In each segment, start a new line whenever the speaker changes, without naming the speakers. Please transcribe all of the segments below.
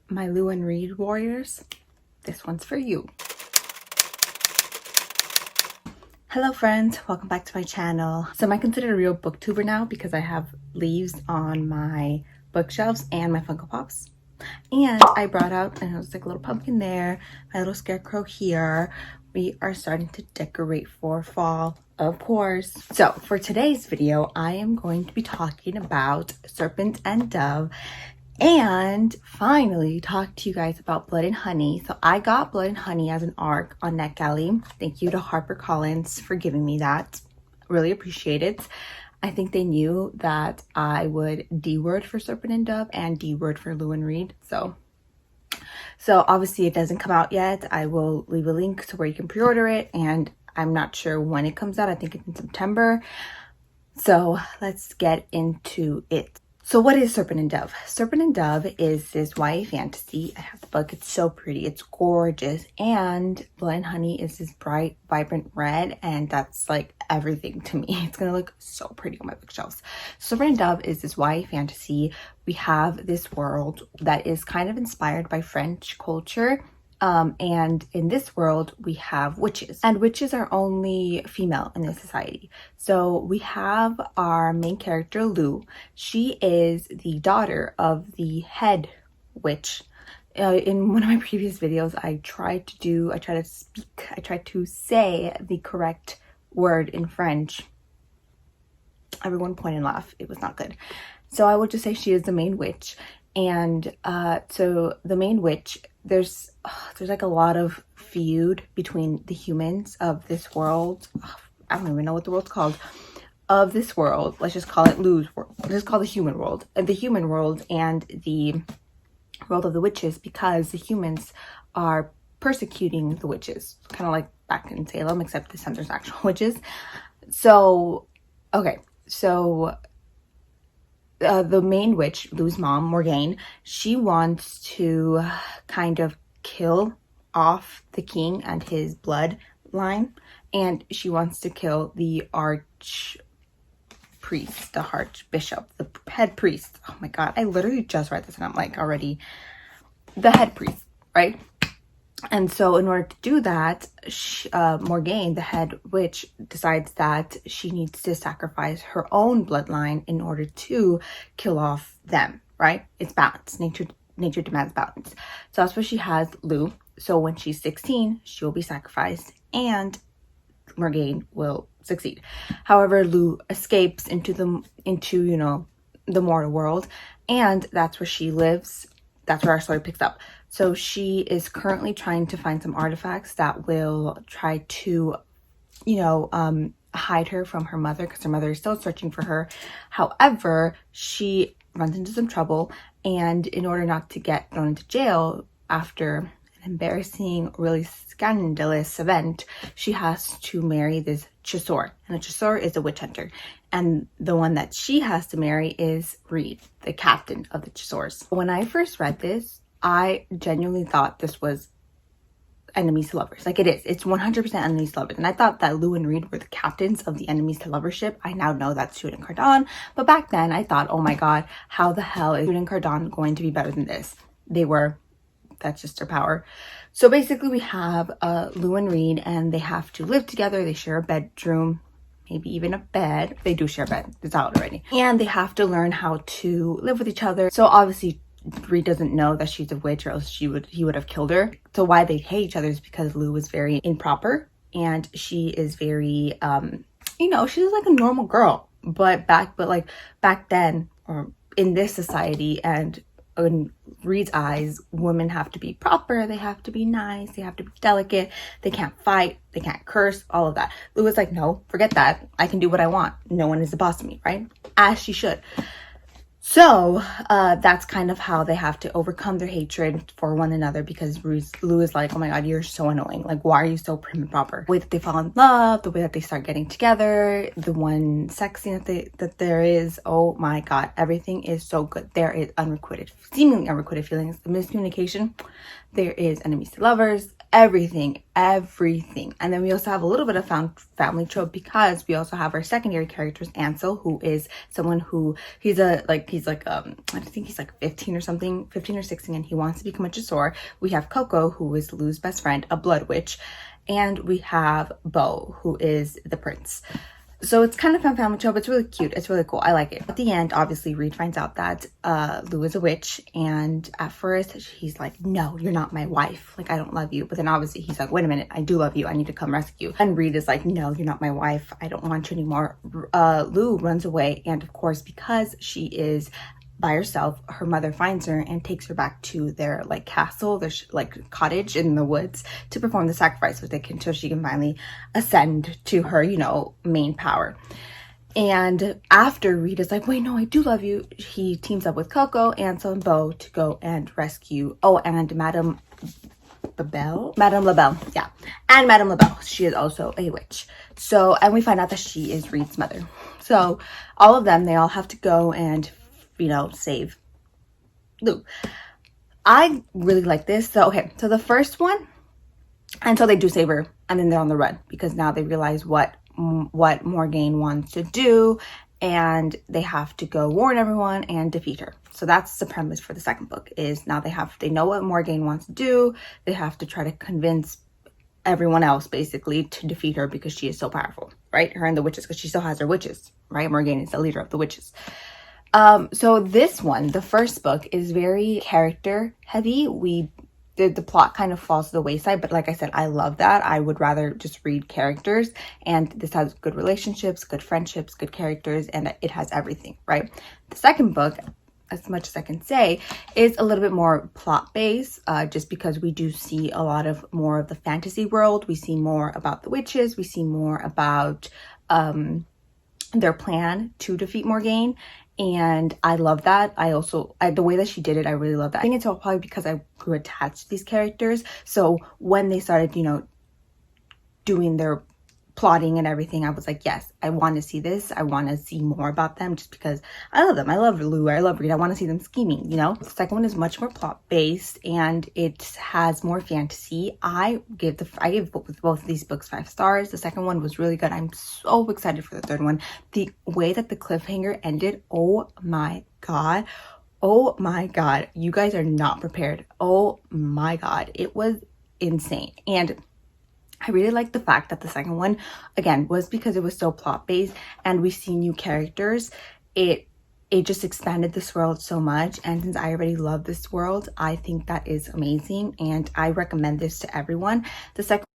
my Lou and Reed warriors, this one's for you. Hello friends, welcome back to my channel. So I'm considered a real booktuber now because I have leaves on my bookshelves and my Funko Pops. And I brought out, and it was like a little pumpkin there, my little scarecrow here. We are starting to decorate for fall, of course. So for today's video, I am going to be talking about Serpent and Dove, and finally talk to you guys about Blood and Honey. So I got Blood and Honey as an ARC on NetGalley. Thank you to HarperCollins for giving me that. Really appreciate it. I think they knew that I would D-word for Serpent and Dove and D-word for Lou and Reed. So obviously it doesn't come out yet. I will leave a link to where you can pre-order it, and I'm not sure when it comes out. I think it's in September. So let's get into it. So what is Serpent and Dove? Serpent and Dove is this YA fantasy. I have the book. It's so pretty. It's gorgeous. And Blood and Honey is this bright, vibrant red. And that's like everything to me. It's going to look so pretty on my bookshelves. Serpent and Dove is this YA fantasy. We have this world that is kind of inspired by French culture. And in this world, we have witches, and witches are only female in this society. So we have our main character, Lou. She is the daughter of the head witch. In one of my previous videos, I tried to say the correct word in French. Everyone point and laugh. It was not good. So I would just say she is the main witch. And so the main witch, there's like a lot of feud between the humans of this world. I don't even know what the world's called. Of this world, let's just call it Lou's world. Let's just call the human world. The human world and the world of the witches, because the humans are persecuting the witches. Kind of like back in Salem, except this time there's actual witches. So, okay. So the main witch, Lou's mom, Morgane, she wants to kind of kill off the king and his bloodline, and she wants to kill the archpriest, the archbishop, the head priest. Oh my god, I literally just read this and I'm like already the head priest, right? And so in order to do that, Morgane, the head witch, decides that she needs to sacrifice her own bloodline in order to kill off them, right? It's balance. Nature demands balance. So that's why she has Lou. So when she's 16, she will be sacrificed and Morgane will succeed. However, Lou escapes into the mortal world, and that's where she lives. That's where our story picks up. So she is currently trying to find some artifacts that will try to, hide her from her mother, because her mother is still searching for her. However, she runs into some trouble, and in order not to get thrown into jail after an embarrassing, really scandalous event, she has to marry this chasseur, and a chasseur is a witch hunter. And the one that she has to marry is Reed, the captain of the chasseurs. When I first read this, I genuinely thought this was enemies to lovers. Like it is. It's 100% enemies to lovers. And I thought that Lou and Reed were the captains of the enemies to lovers ship. I now know that's Jude and Cardon. But back then I thought, oh my god, how the hell is Jude and Cardon going to be better than this? They were. That's just their power. So basically we have Lou and Reed, and they have to live together. They share a bedroom, maybe even a bed. They do share a bed. It's out already. And they have to learn how to live with each other. So obviously Reed doesn't know that she's a witch, or else he would have killed her. So why they hate each other is because Lou is very improper, and she is very she's like a normal girl. But back then, or in this society, and in Reed's eyes, women have to be proper, they have to be nice, they have to be delicate, they can't fight, they can't curse, all of that. Lou was like, no, forget that. I can do what I want. No one is the boss of me, right? As she should. So that's kind of how they have to overcome their hatred for one another, because Lou is like, oh my god, you're so annoying. Like, why are you so prim and proper? The way that they fall in love, the way that they start getting together, the one sex scene that there is, oh my god, everything is so good. There is seemingly unrequited feelings. The miscommunication, there is enemies to lovers. everything. And then we also have a little bit of found family trope because we also have our secondary characters, Ansel, who is someone who I think he's like 15 or something, 15 or 16, and he wants to become a chasseur. We have Coco, who is Lou's best friend, a blood witch, and we have Beau, who is the prince. So it's kind of fun family trope. It's really cute. It's really cool. I like it. At the end, obviously, Reed finds out that Lou is a witch. And at first, he's like, no, you're not my wife. Like, I don't love you. But then obviously, he's like, wait a minute. I do love you. I need to come rescue you. And Reed is like, no, you're not my wife. I don't want you anymore. Lou runs away. And of course, because she is by herself, her mother finds her and takes her back to their like castle, their like cottage in the woods to perform the sacrifice so she can finally ascend to her, you know, main power. And after Reed is like, wait, no, I do love you, he teams up with Coco, Ansel, and Beau to go and rescue, and Madame LaBelle, yeah. And Madame LaBelle, she is also a witch. So, and we find out that she is Reed's mother. So all of them, they all have to go and, you know, save Lou. I really like this. So, okay, so the first one, until they do save her, and then they're on the run because now they realize what Morgaine wants to do, and they have to go warn everyone and defeat her. So that's the premise for the second book, is now they know what Morgaine wants to do. They have to try to convince everyone else basically to defeat her because she is so powerful, right? Her and the witches, because she still has her witches, right? Morgaine is the leader of the witches. So this one, the first book, is very character heavy. The plot kind of falls to the wayside, but like I said, I love that. I would rather just read characters, and this has good relationships, good friendships, good characters, and it has everything, right? The second book, as much as I can say, is a little bit more plot based, just because we do see a lot of more of the fantasy world. We see more about the witches. We see more about their plan to defeat Morgaine. And I love that. The way that she did it, I really love that. I think it's all probably because I grew attached to these characters. So when they started, you know, doing their plotting and everything, I was like, yes, I want to see this. I want to see more about them just because I love them. I love Lou. I love Reed. I want to see them scheming, you know? The second one is much more plot based and it has more fantasy. I give both of these books 5 stars. The second one was really good. I'm so excited for the third one. The way that the cliffhanger ended, oh my God. Oh my God. You guys are not prepared. Oh my God. It was insane. And I really like the fact that the second one, again, was because it was so plot-based and we see new characters. It just expanded this world so much. And since I already love this world, I think that is amazing. And I recommend this to everyone. The second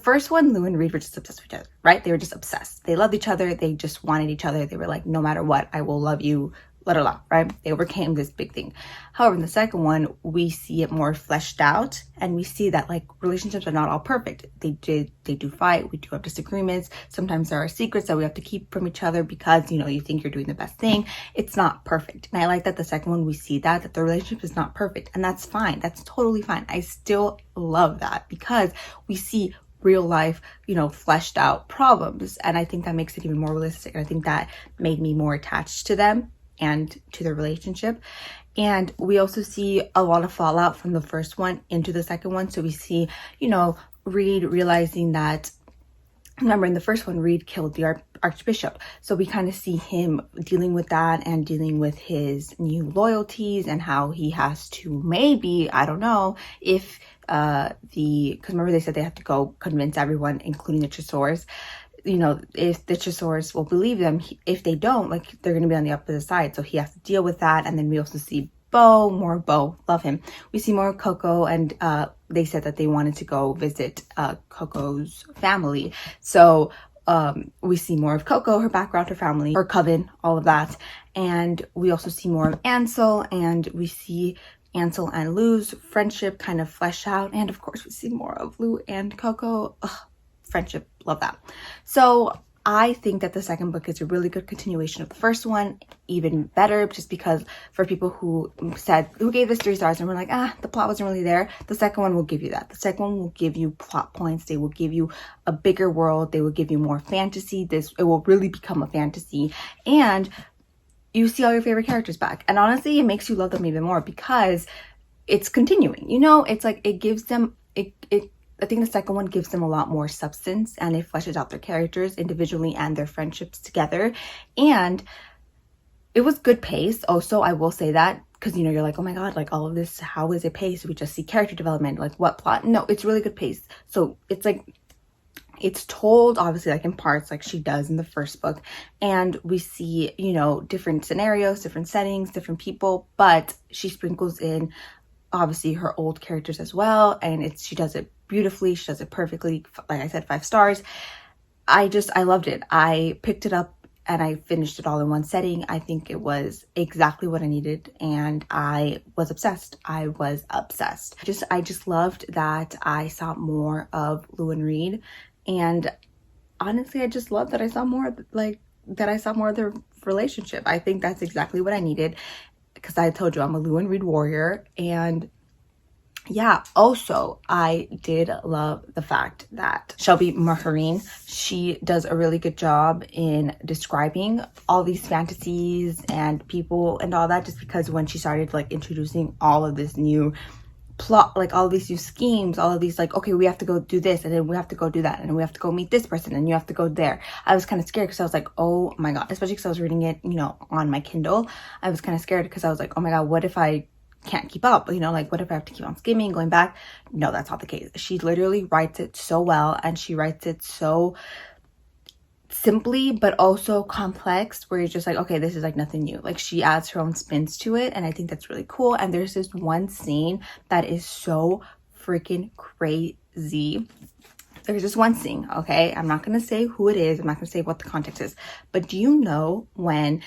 first one, Lou and Reed were just obsessed with each other, right? They were just obsessed. They loved each other. They just wanted each other. They were like, no matter what, I will love you, la la la, right? They overcame this big thing. However, in the second one, we see it more fleshed out and we see that like relationships are not all perfect. They do fight. We do have disagreements. Sometimes there are secrets that we have to keep from each other because, you know, you think you're doing the best thing. It's not perfect. And I like that the second one, we see that the relationship is not perfect, and that's fine. That's totally fine. I still love that because we see real life, you know, fleshed out problems. And I think that makes it even more realistic. And I think that made me more attached to them and to their relationship. And we also see a lot of fallout from the first one into the second one. So we see, you know, Reed realizing that, remember in the first one, Reed killed the archbishop. So we kind of see him dealing with that and dealing with his new loyalties and how he has to maybe, I don't know, if because remember they said they have to go convince everyone, including the chasseurs, you know, if the chasseurs will believe them. If they don't, like, they're going to be on the opposite side. So he has to deal with that. And then we also see more Beau, love him. We see more Coco, and they said that they wanted to go visit Coco's family. So we see more of Coco, her background, her family, her coven, all of that. And we also see more of Ansel, and we see Ansel and Lou's friendship kind of flesh out. And of course, we see more of Lou and Coco. Ugh, friendship, love that. So I think that the second book is a really good continuation of the first one, even better, just because for people who gave this 3 stars and were like, the plot wasn't really there, the second one will give you that. The second one will give you plot points. They will give you a bigger world. They will give you more fantasy. It will really become a fantasy, and you see all your favorite characters back. And honestly, it makes you love them even more because it's continuing. You know, it's like it gives them I think the second one gives them a lot more substance, and it fleshes out their characters individually and their friendships together. And it was good pace. Also, I will say that, because, you know, you're like, oh my God, like all of this, how is it paced? We just see character development, like what plot? No, it's really good pace. So it's like, it's told obviously like in parts, like she does in the first book, and we see, you know, different scenarios, different settings, different people, but she sprinkles in obviously her old characters as well, and she does it beautifully. She does it perfectly. Like I said, 5 stars. I loved it. I picked it up and I finished it all in one setting. I think it was exactly what I needed, and I was obsessed. I just loved that I saw more of Lou and Reed, and honestly, I just love that I saw more of their relationship. I think that's exactly what I needed, because I told you I'm a Lou and Reed warrior. And yeah, also I did love the fact that Shelby Mahurin, she does a really good job in describing all these fantasies and people and all that, just because when she started like introducing all of this new plot, like all of these new schemes, all of these like, okay, we have to go do this, and then we have to go do that, and we have to go meet this person, and you have to go there. I was kind of scared because I was like, oh my God, especially because I was reading it, you know, on my Kindle. I was kind of scared because I was like, oh my God, what if I can't keep up? You know, like what if I have to keep on skimming, going back? No, that's not the case. She literally writes it so well, and she writes it so simply but also complex, where you're just like, okay, this is like nothing new. Like she adds her own spins to it, and I think that's really cool. And there's this one scene that is so freaking crazy. There's this one scene, okay, I'm not gonna say who it is, I'm not gonna say what the context is, but do you know when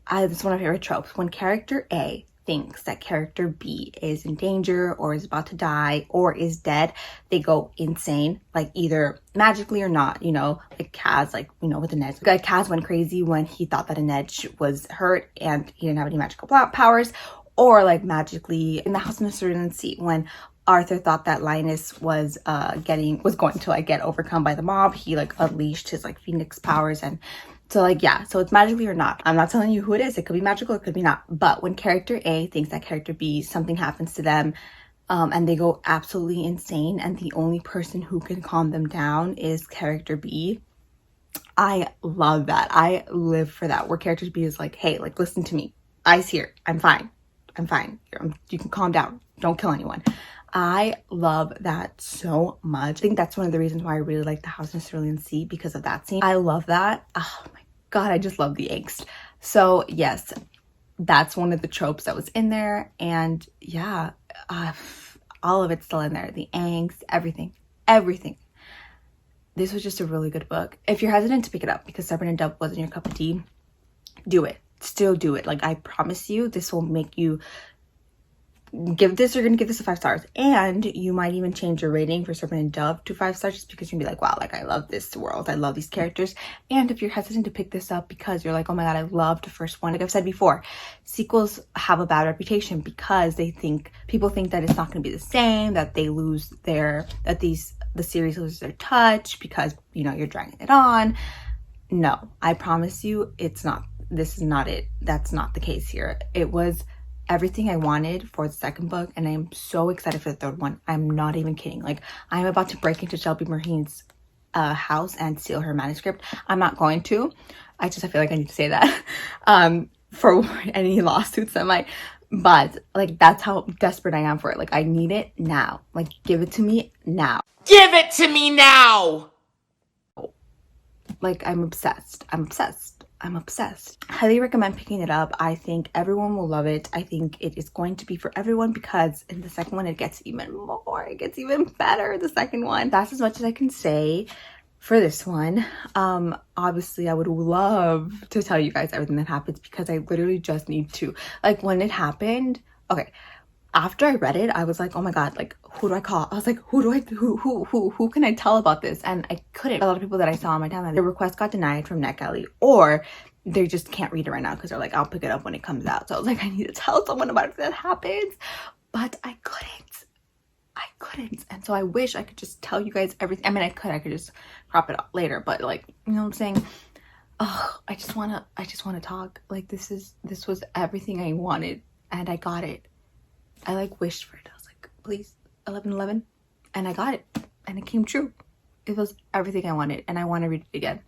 this is one of my favorite tropes, when character A thinks that character B is in danger or is about to die or is dead, they go insane, like either magically or not, you know, like Kaz, like, you know, with the Ned. Like Kaz went crazy when he thought that a Ned was hurt and he didn't have any magical powers, or like magically in the House of Mystery and Deceit when Arthur thought that Linus was going to like get overcome by the mob, he like unleashed his like Phoenix powers. And so like, yeah, so it's magically or not. I'm not telling you who it is. It could be magical, it could be not. But when character A thinks that character B, something happens to them, and they go absolutely insane, and the only person who can calm them down is character B, I love that. I live for that, where character B is like, hey, like, listen to me. I's here. I'm fine. You can calm down. Don't kill anyone. I love that so much. I think that's one of the reasons why I really like the House of Cerulean Sea, because of that scene. I love that. Oh my God, I just love the angst. So yes, that's one of the tropes that was in there. And yeah, all of it's still in there. The angst, everything. This was just a really good book. If you're hesitant to pick it up because Serpent and Dove wasn't your cup of tea, do it. Still do it. Like, I promise you, this will make you you're gonna give this a 5 stars, and you might even change your rating for Serpent and Dove to 5 stars, just because you're gonna be like, wow, like I love this world, I love these characters. And if you're hesitant to pick this up because you're like, oh my God, I loved the first one, like I've said before, sequels have a bad reputation because people think that it's not gonna be the same, that the series loses their touch because, you know, you're dragging it on. No, I promise you, it's not. This is not it. That's not the case here. It was everything I wanted for the second book, and I am so excited for the third one. I'm not even kidding. Like, I'm about to break into Shelby Mahurin's house and steal her manuscript. I'm not going to. I feel like I need to say that for any lawsuits that might. But like, that's how desperate I am for it. Like, I need it now. Like, give it to me now.
Give it to me now.
Like, I'm obsessed. Highly recommend picking it up. I think everyone will love it. I think it is going to be for everyone, because in the second one it gets even more. It gets even better, the second one. That's as much as I can say for this one. Obviously I would love to tell you guys everything that happens, because I literally just need to. Like, when it happened, okay, after I read it, I was like, oh my God, like, who do I call? I was like, who can I tell about this? And I couldn't. A lot of people that I saw on my timeline, their request got denied from NetGalley, or they just can't read it right now because they're like, I'll pick it up when it comes out. So I was like, I need to tell someone about it if that happens. But I couldn't. And so I wish I could just tell you guys everything. I mean, I could just crop it up later, but like, you know what I'm saying? Oh, I just wanna talk. Like, this was everything I wanted, and I got it. I like wished for it. I was like, please, 11/11, and I got it, and it came true. It was everything I wanted, and I want to read it again,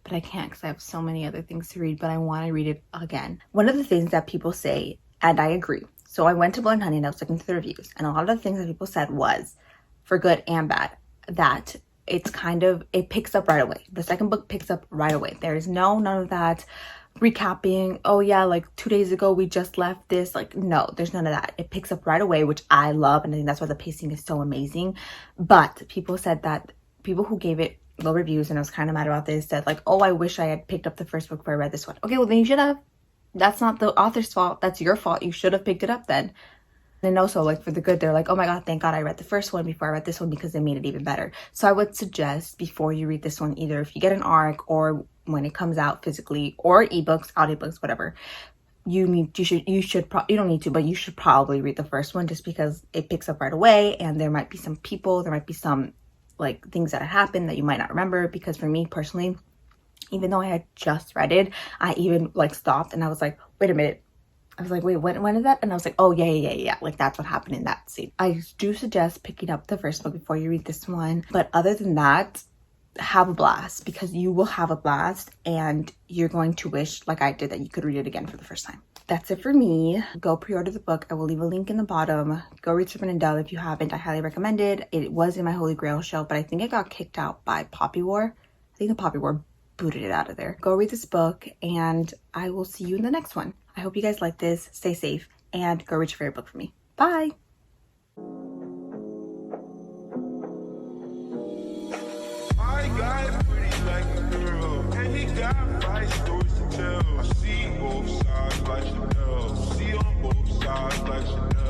but I can't because I have so many other things to read. But I want to read it again. One of the things that people say, and I agree. So I went to Blood and Honey and I was looking through the reviews, and a lot of the things that people said was, for good and bad, that it's kind of, it picks up right away. The second book picks up right away. There is none of that recapping, oh yeah, like 2 days ago we just left this. Like, no, there's none of that. It picks up right away, which I love, and I think that's why the pacing is so amazing. But people said that, people who gave it low reviews, and I was kind of mad about this, said like, oh, I wish I had picked up the first book before I read this one. Okay, well then you should have. That's not the author's fault. That's your fault. You should have picked it up then. And also, like, for the good, they're like, oh my God, thank God I read the first one before I read this one because they made it even better. So I would suggest, before you read this one, either if you get an ARC or when it comes out physically, or ebooks, audiobooks, whatever, you don't need to, but you should probably read the first one, just because it picks up right away, and there might be some people, there might be some like things that happen that you might not remember. Because for me personally, even though I had just read it, I even like stopped and I was like, wait a minute. I was like, wait, when is that? And I was like, oh yeah. Like, that's what happened in that scene. I do suggest picking up the first book before you read this one. But other than that, have a blast, because you will have a blast and you're going to wish, like I did, that you could read it again for the first time. That's it for me. Go pre-order the book. I will leave a link in the bottom. Go read Serpent and Dove if you haven't. I highly recommend it. It was in my Holy Grail shelf, but I think it got kicked out by Poppy War. I think the Poppy War booted it out of there. Go read this book, and I will see you in the next one. I hope you guys like this. Stay safe, and go read your favorite book for me. Bye!
My guy's pretty like a girl, and he got 5 stories to tell. I see both sides like Chanel, see on both sides like Chanel.